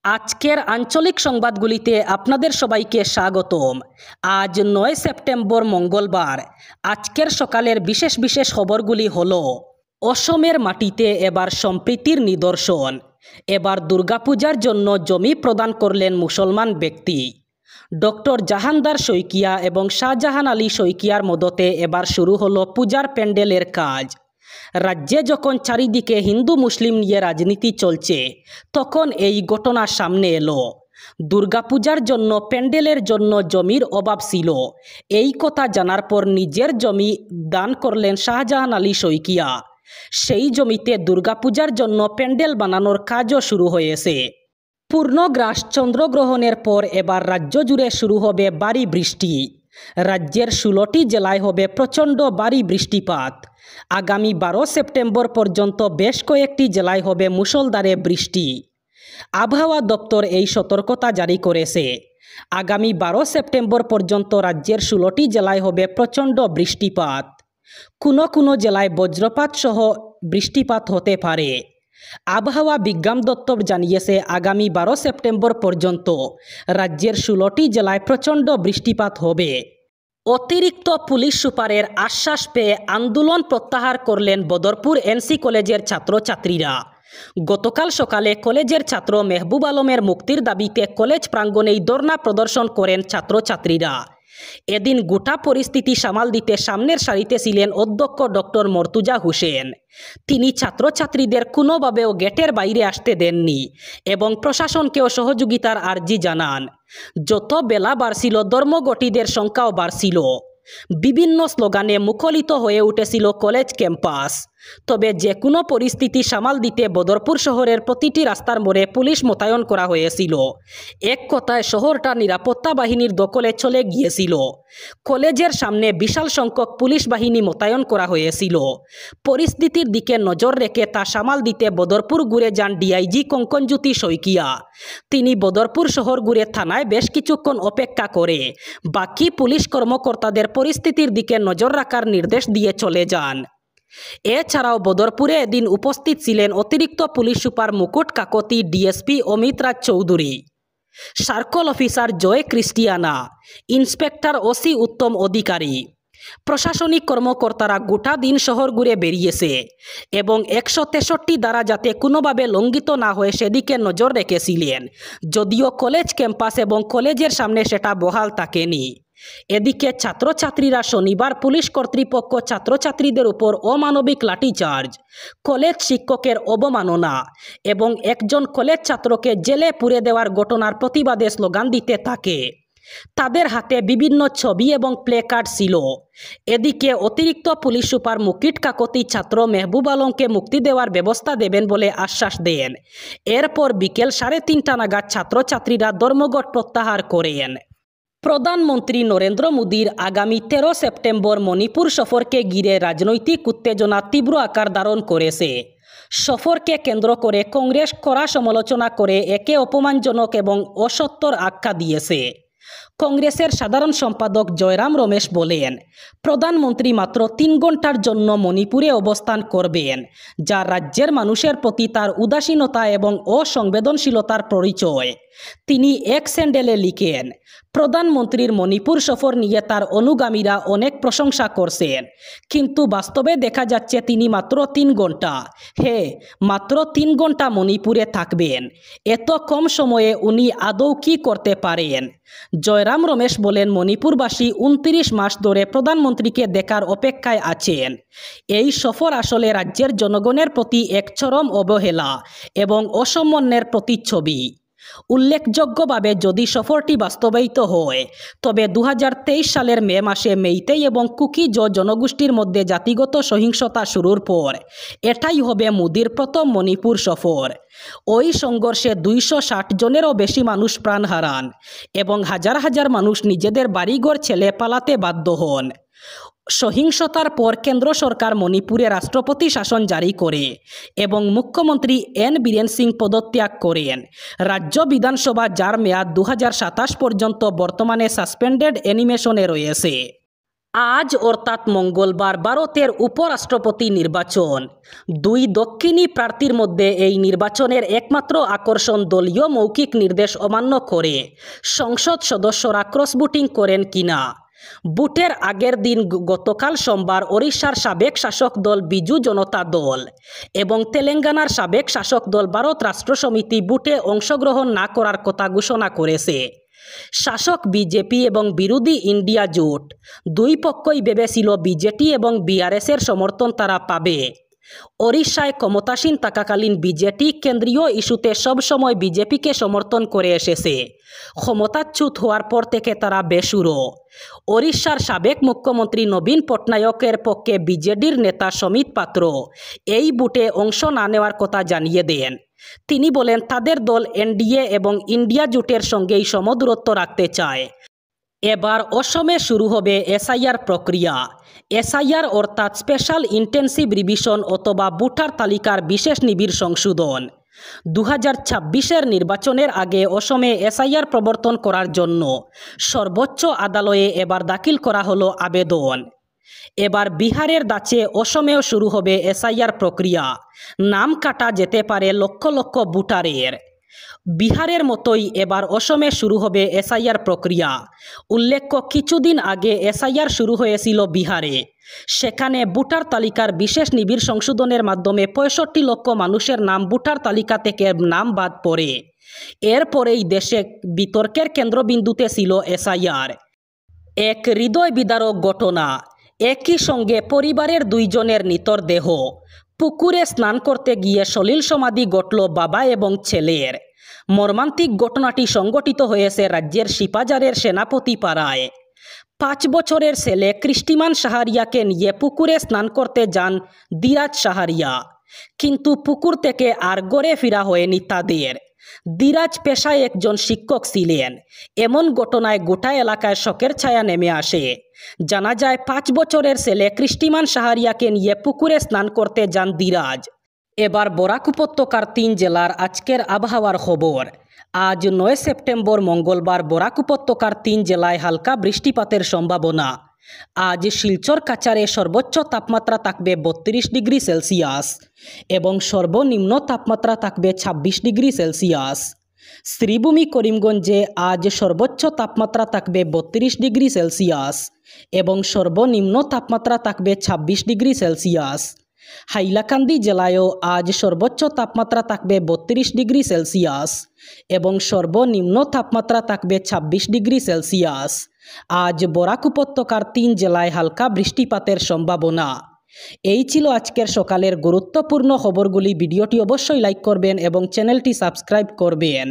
আজকের আঞ্চলিক সংবাদগুলিতে আপনাদের সবাইকে স্বাগতম। আজ 9 সেপ্টেম্বর মঙ্গলবার। আজকের সকালের বিশেষ বিশেষ খবরগুলি হলো: অসমের মাটিতে এবার সম্প্রীতির নিদর্শন। এবার দুর্গাপূজার জন্য জমি প্রদান করলেন মুসলমান ব্যক্তি। ডক্টর জাহানদার শইকিয়া এবং শাহজাহান আলী শইকিয়ার মদতে এবার শুরু হলো পূজার প্যান্ডেলের কাজ। রাজ্যে যখন চারিদিকে হিন্দু মুসলিম নিয়ে রাজনীতি চলছে, তখন এই ঘটনা সামনে এলো। দুর্গাপূজার জন্য প্যান্ডেলের জন্য জমির অভাব ছিল। এই কথা জানার পর নিজের জমি দান করলেন শাহজাহান আলী শইকিয়া। সেই জমিতে দুর্গাপূজার জন্য প্যান্ডেল বানানোর কাজও শুরু হয়েছে। পূর্ণগ্রাস চন্দ্রগ্রহণের পর এবার রাজ্য জুড়ে শুরু হবে ভারী বৃষ্টি। রাজ্যের 16টি জেলায় হবে প্রচণ্ড ভারী বৃষ্টিপাত। আগামী 12 সেপ্টেম্বর পর্যন্ত বেশ কয়েকটি জেলায় হবে মুষলধারে বৃষ্টি। আবহাওয়া দপ্তর এই সতর্কতা জারি করেছে। আগামী 12 সেপ্টেম্বর পর্যন্ত রাজ্যের 16টি জেলায় হবে প্রচণ্ড বৃষ্টিপাত। কোনো কোনো জেলায় বজ্রপাত সহ বৃষ্টিপাত হতে পারে। আবহাওয়া বিজ্ঞান দপ্তর জানিয়েছে, আগামী 12 সেপ্টেম্বর পর্যন্ত রাজ্যের 16টি জেলায় প্রচণ্ড বৃষ্টিপাত হবে। অতিরিক্ত পুলিশ সুপারের আশ্বাস পেয়ে আন্দোলন প্রত্যাহার করলেন বদরপুর এনসি কলেজের ছাত্রছাত্রীরা। গতকাল সকালে কলেজের ছাত্র মেহবুব আলমের মুক্তির দাবিতে কলেজ প্রাঙ্গণেই ধর্ণা প্রদর্শন করেন ছাত্রছাত্রীরা। এদিন গোটা পরিস্থিতি সামাল দিতে সামনের সারিতে ছিলেন অধ্যক্ষ ডক্টর মর্তুজা হোসেন। তিনি ছাত্রছাত্রীদের কোনোভাবেও গেটের বাইরে আসতে দেননি এবং প্রশাসনকেও সহযোগিতার আর্জি জানান। যত বেলা বাড়ছিল, ধর্মঘটীদের সংখ্যাও বাড়ছিল। বিভিন্ন স্লোগানে মুখরিত হয়ে উঠেছিল কলেজ ক্যাম্পাস। তবে যে কোনো পরিস্থিতি সামাল দিতে বদরপুর শহরের প্রতিটি রাস্তার মোড়ে পুলিশ মোতায়েন করা হয়েছিল। এক কথায় শহরটা নিরাপত্তা বাহিনীর দখলে চলে গিয়েছিল। কলেজের সামনে বিশাল সংখ্যক পুলিশ বাহিনী মোতায়েন করা হয়েছিল। পরিস্থিতির দিকে নজর রেখে তা সামাল দিতে বদরপুর ঘুরে যান ডিআইজি কঙ্কনজ্যোতি শইকিয়া। তিনি বদরপুর শহর ঘুরে থানায় বেশ কিছুক্ষণ অপেক্ষা করে বাকি পুলিশ কর্মকর্তাদের পরিস্থিতির দিকে নজর রাখার নির্দেশ দিয়ে চলে যান। এছাড়াও বদরপুরে এদিন উপস্থিত ছিলেন অতিরিক্ত পুলিশ সুপার মুকুট কাকতি, ডিএসপি অমিত রাজ চৌধুরী, সার্কল অফিসার জয় ক্রিস্টিয়ানা, ইন্সপেক্টর ওসি উত্তম অধিকারী। প্রশাসনিক কর্মকর্তারা গোটা দিন শহর ঘুরে বেরিয়েছে এবং 163 দ্বারা যাতে কোনোভাবে লঙ্ঘিত না হয় সেদিকে নজর রেখেছিলেন, যদিও কলেজ ক্যাম্পাস এবং কলেজের সামনে সেটা বহাল থাকেনি। এদিকে ছাত্রছাত্রীরা শনিবার পুলিশ কর্তৃপক্ষ ছাত্রছাত্রীদের উপর অমানবিক লাঠিচার্জ, কলেজ শিক্ষকের অবমাননা এবং একজন কলেজ ছাত্রকে জেলে পুরে দেওয়ার ঘটনার প্রতিবাদে স্লোগান দিতে থাকে। তাদের হাতে বিভিন্ন ছবি এবং প্লেকার্ড ছিল। এদিকে অতিরিক্ত পুলিশ সুপার মুকুট কাকতি ছাত্র মেহবুব আলমকে মুক্তি দেওয়ার ব্যবস্থা দেবেন বলে আশ্বাস দেন। এরপর বিকেল 3:30 নাগাদ ছাত্রছাত্রীরা ধর্মঘট প্রত্যাহার করেন। প্রধানমন্ত্রী নরেন্দ্র মোদীর আগামী 13 সেপ্টেম্বর মণিপুর সফরকে ঘিরে রাজনৈতিক উত্তেজনা তীব্র আকার ধারণ করেছে। সফরকে কেন্দ্র করে কংগ্রেস কড়া সমালোচনা করে একে অপমানজনক এবং অসত্যর আখ্যা দিয়েছে। কংগ্রেসের সাধারণ সম্পাদক জয়রাম রমেশ বলেন, প্রধানমন্ত্রী মাত্র 3 ঘন্টার জন্য মণিপুরে অবস্থান করবেন, যা রাজ্যের মানুষের প্রতি তার উদাসীনতা এবং অসংবেদনশীলতার পরিচয়। তিনি এক স্যান্ডেলে লিখেন, প্রধানমন্ত্রীর মণিপুর সফর নিয়ে তার অনুগামীরা অনেক প্রশংসা করছেন, কিন্তু বাস্তবে দেখা যাচ্ছে তিনি মাত্র 3 ঘন্টা, মাত্র 3 ঘন্টা মণিপুরে থাকবেন। এত কম সময়ে উনি আদৌ কী করতে পারেন? জয়রাম রমেশ বলেন, মণিপুরবাসী 29 মাস ধরে প্রধানমন্ত্রীকে দেখার অপেক্ষায় আছেন। এই সফর আসলে রাজ্যের জনগণের প্রতি এক চরম অবহেলা এবং অসম্মানের প্রতিচ্ছবি। উল্লেখযোগ্যভাবে যদি সফরটি বাস্তবায়িত হয়, তবে 2023 সালের মে মাসে মেইতেই এবং কুকি জনগোষ্ঠীর মধ্যে জাতিগত সহিংসতা শুরুর পর এটাই হবে মোদির প্রথম মণিপুর সফর। ওই সংঘর্ষে 260 জনেরও বেশি মানুষ প্রাণ হারান এবং হাজার হাজার মানুষ নিজেদের বাড়িঘর ছেড়ে পালাতে বাধ্য হন। সহিংসতার পর কেন্দ্র সরকার মণিপুরে রাষ্ট্রপতি শাসন জারি করে এবং মুখ্যমন্ত্রী এন বীরেন সিং পদত্যাগ করেন। রাজ্য বিধানসভা, যার মেয়াদ 2027 পর্যন্ত, বর্তমানে সাসপেন্ডেড অ্যানিমেশনে রয়েছে। আজ অর্থাৎ মঙ্গলবার ভারতের উপরাষ্ট্রপতি নির্বাচন। দুই দক্ষিণী প্রার্থীর মধ্যে এই নির্বাচনের একমাত্র আকর্ষণ দলীয় মৌখিক নির্দেশ অমান্য করে সংসদ সদস্যরা ক্রস ভোটিং করেন কিনা। ভোটের আগের দিন গতকাল সোমবার ওড়িশার সাবেক শাসক দল বিজু জনতা দল এবং তেলেঙ্গানার সাবেক শাসক দল ভারত রাষ্ট্র সমিতি ভোটে অংশগ্রহণ না করার কথা ঘোষণা করেছে। শাসক বিজেপি এবং বিরোধী ইন্ডিয়া জোট দুই পক্ষই ভেবেছিল বিজেপি এবং বিআরএসের সমর্থন তারা পাবে। ওড়িশায় ক্ষমতাসীন থাকাকালীন বিজেপি কেন্দ্রীয় ইস্যুতে সবসময় বিজেপিকে সমর্থন করে এসেছে। ক্ষমতাচ্যুত হওয়ার পর থেকে তারা বেসুরো। ওড়িশার সাবেক মুখ্যমন্ত্রী নবীন পটনায়কের পক্ষে বিজেডির নেতা সমিত পাত্র এই ভোটে অংশ না নেওয়ার কথা জানিয়ে দেন। তিনি বলেন তাদের দল এনডিএ এবং ইন্ডিয়া জোটের সঙ্গেই সমদূরত্ব রাখতে চায়। এবার অসমে শুরু হবে এসআইআর প্রক্রিয়া। এসআইআর অর্থাৎ স্পেশাল ইন্টেন্সিভ রিভিশন অথবা ভোটার তালিকার বিশেষ নিবিড় সংশোধন। 2026-এর নির্বাচনের আগে অসমে এসআইআর প্রবর্তন করার জন্য সর্বোচ্চ আদালতে এবার দাখিল করা হলো আবেদন। এবার বিহারের ধাঁচে অসমেও শুরু হবে এসআইআর প্রক্রিয়া। নাম কাটা যেতে পারে লক্ষ লক্ষ ভোটারের। বিহারের মতোই এবার অসমে শুরু হবে এসআইআর প্রক্রিয়া। উল্লেখ্য, কিছুদিন আগে এসআইআর শুরু হয়েছিল বিহারে। সেখানে ভোটার তালিকার বিশেষ নিবিড় সংশোধনের মাধ্যমে 65 লক্ষ মানুষের নাম ভোটার তালিকা থেকে নাম বাদ পড়ে। এরপরেই দেশে বিতর্কের কেন্দ্রবিন্দুতে ছিল এসআইআর। এক হৃদয় বিদারক ঘটনা। একই সঙ্গে পরিবারের দুইজনের নিতর দেহ পুকুরে স্নান করতে গিয়ে সলিল সমাধি ঘটল বাবা এবং ছেলের। মর্মান্তিক ঘটনাটি সংঘটিত হয়েছে রাজ্যের শিপাজারের সেনাপতি পাড়ায়। 5 বছরের ছেলে কৃষ্টিমান সাহারিয়াকে নিয়ে পুকুরে স্নান করতে যান ধীরাজ সাহারিয়া, কিন্তু পুকুর থেকে আর গড়ে ফেরা হয়নি তাদের। ধীরাজ পেশায় একজন শিক্ষক ছিলেন। এমন ঘটনায় গোটা এলাকায় শোকের ছায়া নেমে আসে। জানা যায় 5 বছরের ছেলে কৃষ্টিমান সাহারিয়াকে নিয়ে পুকুরে স্নান করতে যান ধীরাজ। এবার বরাক উপত্যকার 3 জেলার আজকের আবহাওয়ার খবর। আজ 9 সেপ্টেম্বর মঙ্গলবার বরাক উপত্যকার 3 জেলায় হালকা বৃষ্টিপাতের সম্ভাবনা। আজ শিলচর কাছাড়ে সর্বোচ্চ তাপমাত্রা থাকবে 32 ডিগ্রি সেলসিয়াস এবং সর্বনিম্ন তাপমাত্রা থাকবে 26 ডিগ্রি সেলসিয়াস। শ্রীভূমি করিমগঞ্জে আজ সর্বোচ্চ তাপমাত্রা থাকবে 32 ডিগ্রি সেলসিয়াস এবং সর্বনিম্ন তাপমাত্রা থাকবে 26 ডিগ্রি সেলসিয়াস। হাইলাকান্দি জেলায়ও আজ সর্বোচ্চ তাপমাত্রা থাকবে 32 ডিগ্রি সেলসিয়াস এবং সর্বনিম্ন তাপমাত্রা থাকবে 26 ডিগ্রি সেলসিয়াস। আজ বরাক উপত্যকার 3 জেলায় হালকা বৃষ্টিপাতের সম্ভাবনা। এই ছিল আজকের সকালের গুরুত্বপূর্ণ খবরগুলি। ভিডিওটি অবশ্যই লাইক করবেন এবং চ্যানেলটি সাবস্ক্রাইব করবেন।